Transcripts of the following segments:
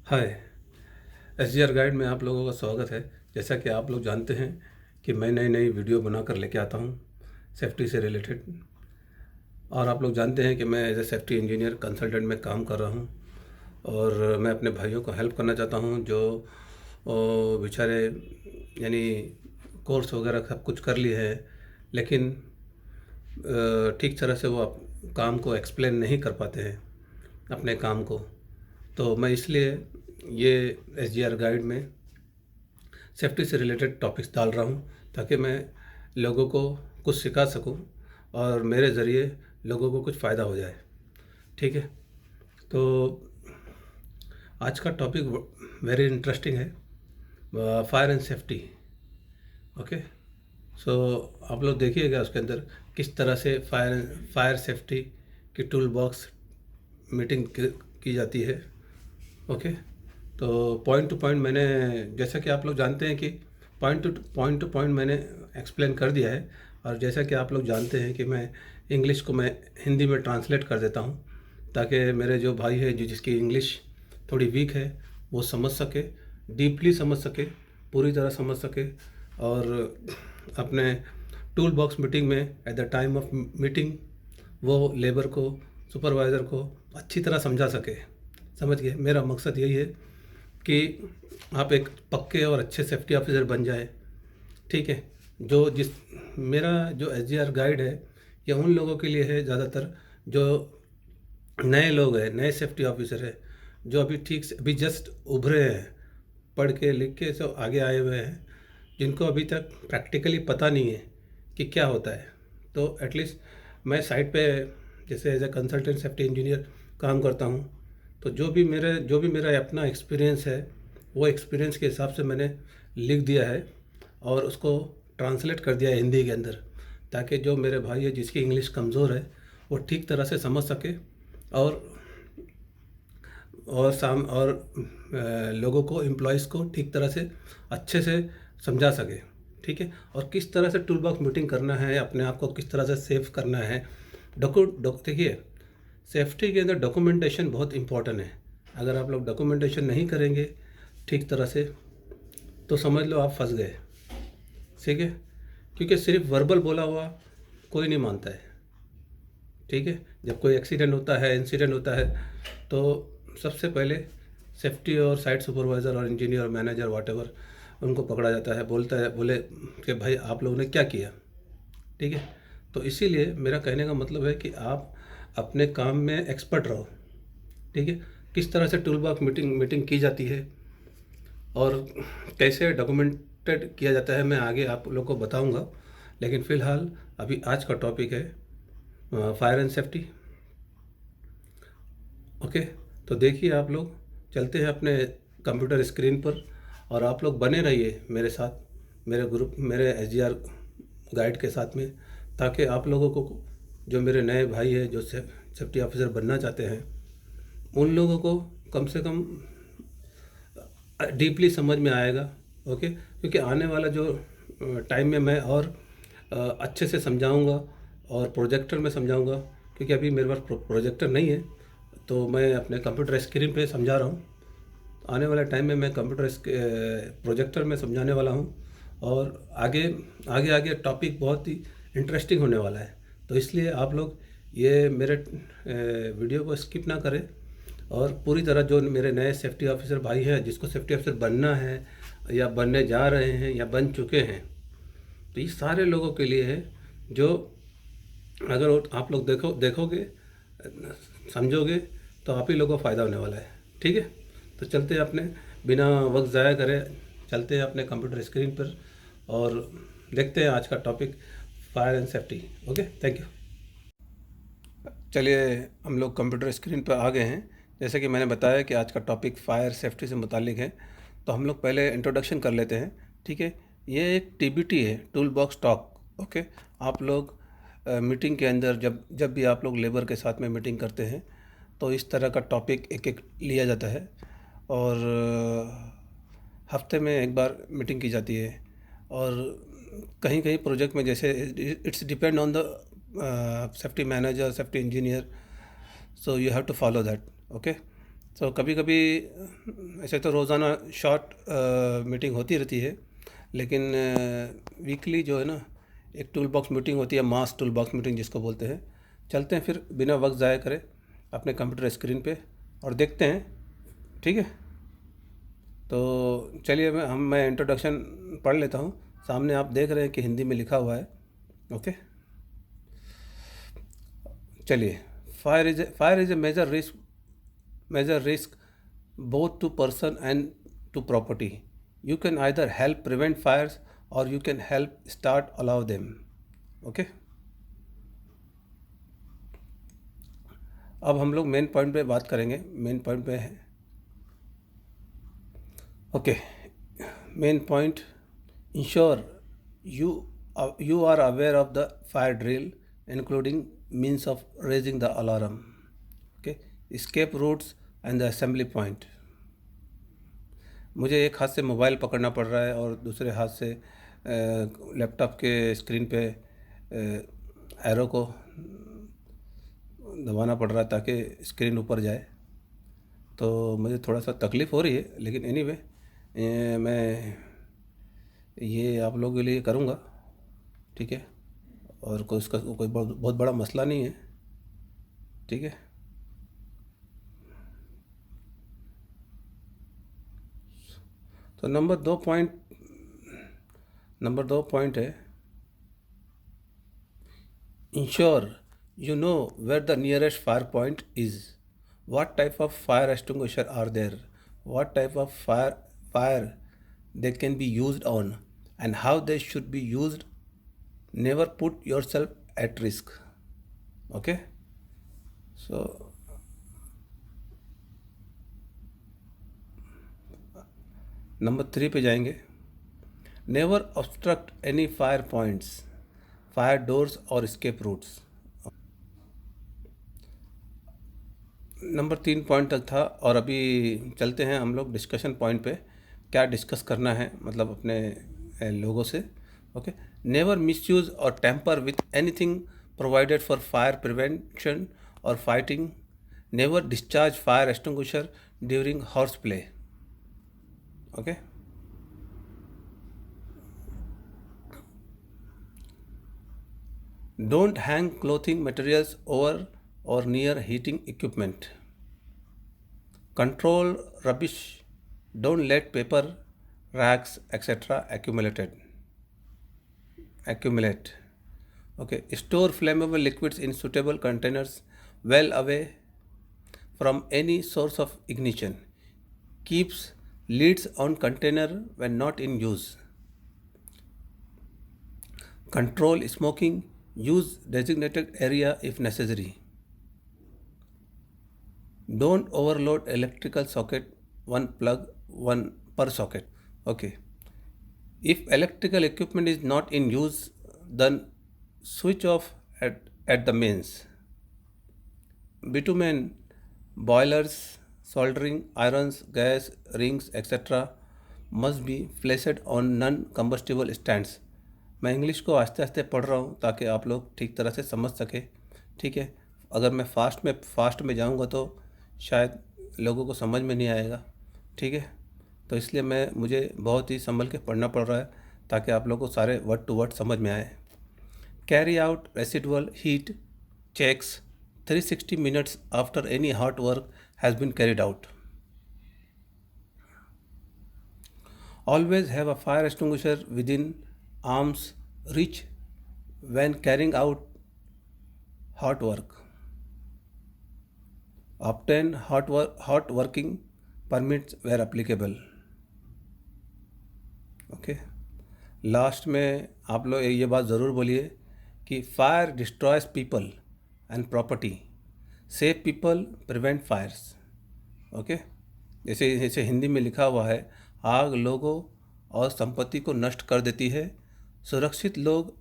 हाय। SGR guide में आप लोगों का स्वागत है। जैसा कि आप लोग जानते हैं कि मैं नई नई वीडियो बनाकर लेके आता हूँ सेफ्टी से रिलेटेड। और आप लोग जानते हैं कि मैं as a safety engineer consultant में काम कर रहा हूँ और मैं अपने भाइयों को हेल्प करना चाहता हूँ जो बेचारे यानी कोर्स वगैरह सब कुछ कर लिए हैं, लेकिन ठीक तरह से वो काम को एक्सप्लेन नहीं कर पाते हैं अपने काम को। तो मैं इसलिए ये एसजीआर गाइड में सेफ्टी से रिलेटेड टॉपिक्स डाल रहा हूँ ताकि मैं लोगों को कुछ सिखा सकूँ और मेरे ज़रिए लोगों को कुछ फ़ायदा हो जाए। ठीक है, तो आज का टॉपिक वेरी इंटरेस्टिंग है, फायर एंड सेफ्टी। ओके, सो आप लोग देखिएगा उसके अंदर किस तरह से फायर सेफ्टी की टूल बॉक्स मीटिंग की जाती है। ओके, तो पॉइंट टू पॉइंट मैंने, जैसा कि आप लोग जानते हैं कि पॉइंट टू पॉइंट मैंने एक्सप्लेन कर दिया है। और जैसा कि आप लोग जानते हैं कि मैं इंग्लिश को मैं हिंदी में ट्रांसलेट कर देता हूँ ताकि मेरे जो भाई है जिसकी इंग्लिश थोड़ी वीक है वो समझ सके, डीपली समझ सके, पूरी तरह समझ सके और अपने टूल बॉक्स मीटिंग में at the time of meeting वो लेबर को, सुपरवाइज़र को अच्छी तरह समझा सके। समझ गए? मेरा मकसद यही है कि आप एक पक्के और अच्छे सेफ्टी ऑफिसर बन जाए। ठीक है, जो जिस मेरा जो एसजीआर गाइड है ये उन लोगों के लिए है ज़्यादातर जो नए लोग हैं, नए सेफ्टी ऑफिसर है, जो अभी ठीक से अभी जस्ट उभरे हैं, पढ़ के लिख के सब आगे आए हुए हैं, जिनको अभी तक प्रैक्टिकली पता नहीं है कि क्या होता है। तो एटलीस्ट मैं साइट पे जैसे as a consultant safety engineer काम करता हूँ, तो जो भी मेरा अपना एक्सपीरियंस है वो एक्सपीरियंस के हिसाब से मैंने लिख दिया है और उसको ट्रांसलेट कर दिया है हिंदी के अंदर, ताकि जो मेरे भाई है जिसकी इंग्लिश कमज़ोर है वो ठीक तरह से समझ सके और लोगों को, एम्प्लॉयज़ को ठीक तरह से अच्छे से समझा सके। ठीक है, और किस तरह से टूल बॉक्स मीटिंग करना है, अपने आप को किस तरह से सेफ करना है। देखिए, सेफ्टी के अंदर डॉक्यूमेंटेशन बहुत इम्पॉर्टेंट है। अगर आप लोग डॉक्यूमेंटेशन नहीं करेंगे ठीक तरह से तो समझ लो आप फंस गए। ठीक है, क्योंकि सिर्फ वर्बल बोला हुआ कोई नहीं मानता है। ठीक है, जब कोई एक्सीडेंट होता है, इंसिडेंट होता है, तो सबसे पहले सेफ्टी और साइट सुपरवाइज़र और इंजीनियर और मैनेजर वाटेवर उनको पकड़ा जाता है, बोले कि भाई आप लोगों ने क्या किया। ठीक है, तो इसीलिए मेरा कहने का मतलब है कि आप अपने काम में एक्सपर्ट रहो। ठीक है, किस तरह से टूल बॉक्स मीटिंग की जाती है और कैसे डॉक्यूमेंटेड किया जाता है मैं आगे आप लोग को बताऊंगा, लेकिन फ़िलहाल अभी आज का टॉपिक है फायर एंड सेफ्टी। ओके, तो देखिए आप लोग, चलते हैं अपने कंप्यूटर स्क्रीन पर और आप लोग बने रहिए मेरे साथ, मेरे ग्रुप, मेरे एसजीआर गाइड के साथ में, ताकि आप लोगों को, जो मेरे नए भाई हैं जो सेफ्टी ऑफिसर बनना चाहते हैं, उन लोगों को कम से कम डीपली समझ में आएगा। ओके, क्योंकि आने वाला जो टाइम में मैं और अच्छे से समझाऊंगा और प्रोजेक्टर में समझाऊंगा, क्योंकि अभी मेरे पास प्रोजेक्टर नहीं है तो मैं अपने कंप्यूटर स्क्रीन पे समझा रहा हूँ। आने वाले टाइम में मैं प्रोजेक्टर में समझाने वाला हूँ और आगे आगे आगे टॉपिक बहुत ही इंटरेस्टिंग होने वाला है। तो इसलिए आप लोग ये मेरे वीडियो को स्किप ना करें और पूरी तरह, जो मेरे नए सेफ्टी ऑफिसर भाई हैं जिसको सेफ्टी ऑफिसर बनना है या बनने जा रहे हैं या बन चुके हैं, तो ये सारे लोगों के लिए है, जो अगर आप लोग देखोगे, समझोगे, तो आप ही लोगों को फ़ायदा होने वाला है। ठीक है, तो चलते हैं अपने, बिना वक्त ज़ाया करे चलते हैं अपने कंप्यूटर स्क्रीन पर और देखते हैं आज का topic fire and safety. Okay, thank you. चलिए, हम लोग कंप्यूटर स्क्रीन पर आ गए हैं। जैसे कि मैंने बताया कि आज का टॉपिक फायर सेफ्टी से मुतालिक है, तो हम लोग पहले इंट्रोडक्शन कर लेते हैं। ठीक है, ये एक टीबीटी है, टूल बॉक्स टॉक। ओके, आप लोग मीटिंग के अंदर जब जब भी आप लोग लेबर के साथ में मीटिंग करते हैं तो इस तरह का टॉपिक एक एक लिया जाता है और हफ्ते में एक बार मीटिंग की जाती है। और कहीं कहीं प्रोजेक्ट में, जैसे it's depend on the safety manager, safety engineer, so you have to follow that. Okay, तो कभी कभी ऐसे तो रोज़ाना शॉर्ट मीटिंग होती रहती है, लेकिन वीकली जो है ना एक टूल बॉक्स मीटिंग होती है, मास टूल बॉक्स मीटिंग जिसको बोलते हैं। चलते हैं फिर बिना वक्त ज़ाया करे अपने कंप्यूटर स्क्रीन पे और देखते हैं, ठीक है। तो चलिए मैं इंट्रोडक्शन पढ़ लेता हूँ। सामने आप देख रहे हैं कि हिंदी में लिखा हुआ है, ओके। चलिए, fire is a major risk both to person and to property. You can either help prevent fires or you can help start allow them. Okay. अब हम लोग मेन पॉइंट पे बात करेंगे। मेन पॉइंट पे है, okay. Main point, ensure you are aware of the fire drill including means of raising the alarm, okay, escape routes and the assembly point. मुझे एक हाथ से मोबाइल पकड़ना पड़ रहा है और दूसरे हाथ से लैपटॉप के स्क्रीन पे एरो को दबाना पड़ रहा है ताकि स्क्रीन ऊपर जाए। तो मुझे थोड़ा सा तकलीफ़ हो रही है, लेकिन एनीवे मैं ये आप लोगों के लिए करूँगा, ठीक है। और कोई इसका कोई बहुत बड़ा मसला नहीं है, ठीक है। तो नंबर दो पॉइंट है, ensure you know where the nearest fire point is, what type of fire extinguisher are there, what type of fire they can be used on, and how they should be used. Never put yourself at risk, okay. So number 3 पे जाएंगे। Never obstruct any fire points, fire doors और escape routes। Number 3 point तक था और अभी चलते हैं हम लोग डिस्कशन पॉइंट पे। क्या डिस्कस करना है मतलब अपने लोगों से, okay. Never misuse or tamper with anything provided for fire prevention और fighting. Never discharge fire extinguisher during horseplay, okay. Don't hang clothing materials over or near heating equipment. Control rubbish. Don't let paper, rags, etc. accumulate. Okay. Store flammable liquids in suitable containers well away from any source of ignition. Keeps lids on container when not in use. Control smoking. Use designated area if necessary. Don't overload electrical socket, one plug, one per socket. Okay. If electrical equipment is not in use, then switch off at the mains. Bitumen, boilers, soldering irons, gas, rings, etc. must be placed on non-combustible stands. मैं English को आस्ते आस्ते पढ़ रहा हूँ ताकि आप लोग ठीक तरह से समझ सके, ठीक है। अगर मैं फास्ट में जाऊँगा तो शायद लोगों को समझ में नहीं आएगा, ठीक है। तो इसलिए मुझे बहुत ही संभल के पढ़ना पड़ रहा है ताकि आप लोगों को सारे वर्ड टू वर्ड समझ में आए। Carry out residual heat checks 360 minutes after any hot work has been carried out. Always have a fire extinguisher within arm's reach when carrying out hot work. Obtain hot working permits where applicable. Okay. Last में आप लोग ये बात ज़रूर बोलिए कि fire destroys people and property, save people, prevent fires, okay. जैसे हिंदी में लिखा हुआ है, आग लोगों और संपत्ति को नष्ट कर देती है, सुरक्षित लोग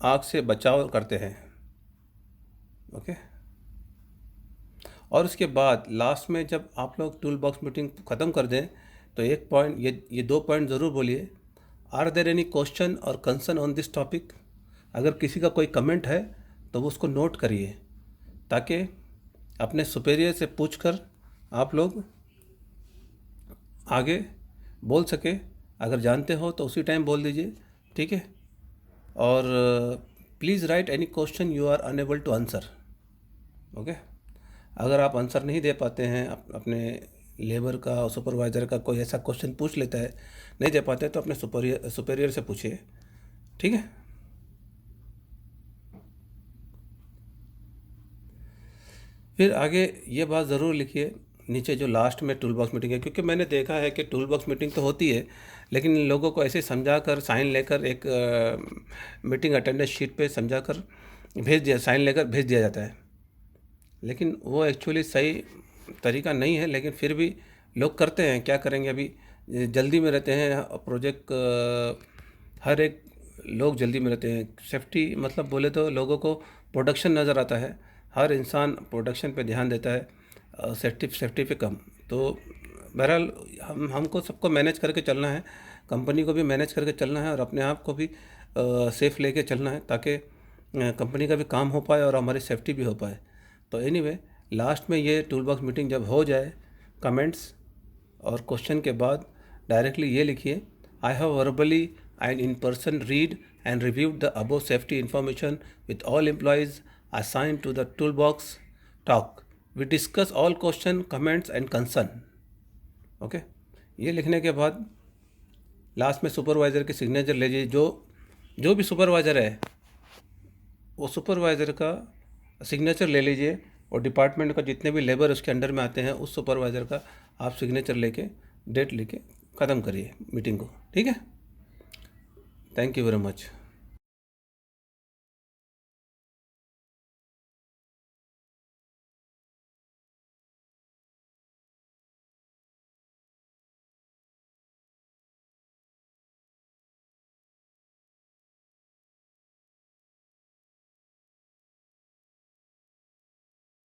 आग से बचाव करते हैं, ओके। और उसके बाद लास्ट में जब आप लोग टूल बॉक्स मीटिंग ख़त्म कर दें तो एक पॉइंट, ये 2 पॉइंट ज़रूर बोलिए। आर देयर एनी क्वेश्चन और कंसर्न ऑन दिस टॉपिक। अगर किसी का कोई कमेंट है तो वो उसको नोट करिए ताकि अपने सुपेरियर से पूछकर आप लोग आगे बोल सके। अगर जानते हो तो उसी टाइम बोल दीजिए, ठीक है। और please write any question you are unable to answer, okay. अगर आप आंसर नहीं दे पाते हैं, अपने लेबर का और सुपरवाइज़र का कोई ऐसा क्वेश्चन पूछ लेता है, नहीं दे पाते तो अपने सुपेरियर से पूछिए, ठीक है। फिर आगे ये बात ज़रूर लिखिए नीचे जो लास्ट में टूल बॉक्स मीटिंग है, क्योंकि मैंने देखा है कि टूल बॉक्स मीटिंग तो होती है, लेकिन लोगों को ऐसे समझा कर साइन लेकर एक मीटिंग अटेंडेंस शीट पे समझा कर भेज दिया, साइन लेकर भेज दिया जाता है, लेकिन वो एक्चुअली सही तरीका नहीं है। लेकिन फिर भी लोग करते हैं, क्या करेंगे, अभी जल्दी में रहते हैं प्रोजेक्ट, हर एक लोग जल्दी में रहते हैं। सेफ्टी मतलब बोले तो लोगों को प्रोडक्शन नज़र आता है, हर इंसान प्रोडक्शन पे ध्यान देता है, सेफ्टी पे कम। तो बहरहाल हमको सबको मैनेज करके चलना है, कंपनी को भी मैनेज करके चलना है और अपने आप को भी सेफ़ लेके चलना है, ताकि कंपनी का भी काम हो पाए और हमारी सेफ्टी भी हो पाए। तो एनीवे लास्ट में ये टूल बॉक्स मीटिंग जब हो जाए, कमेंट्स और क्वेश्चन के बाद डायरेक्टली ये लिखिए, I have verbally and in person read and reviewed the above safety information with all employees assigned to the toolbox talk. We discuss all question, comments and concern. Okay, ये लिखने के बाद last में supervisor की signature लीजिए। जो भी supervisor है वो सुपरवाइज़र का सिग्नेचर ले लीजिए, और डिपार्टमेंट का जितने भी लेबर उसके अंडर में आते हैं उस सुपरवाइज़र का आप सिग्नेचर लेके डेट लेके ख़त्म करिए मीटिंग को, ठीक है। Thank you very much.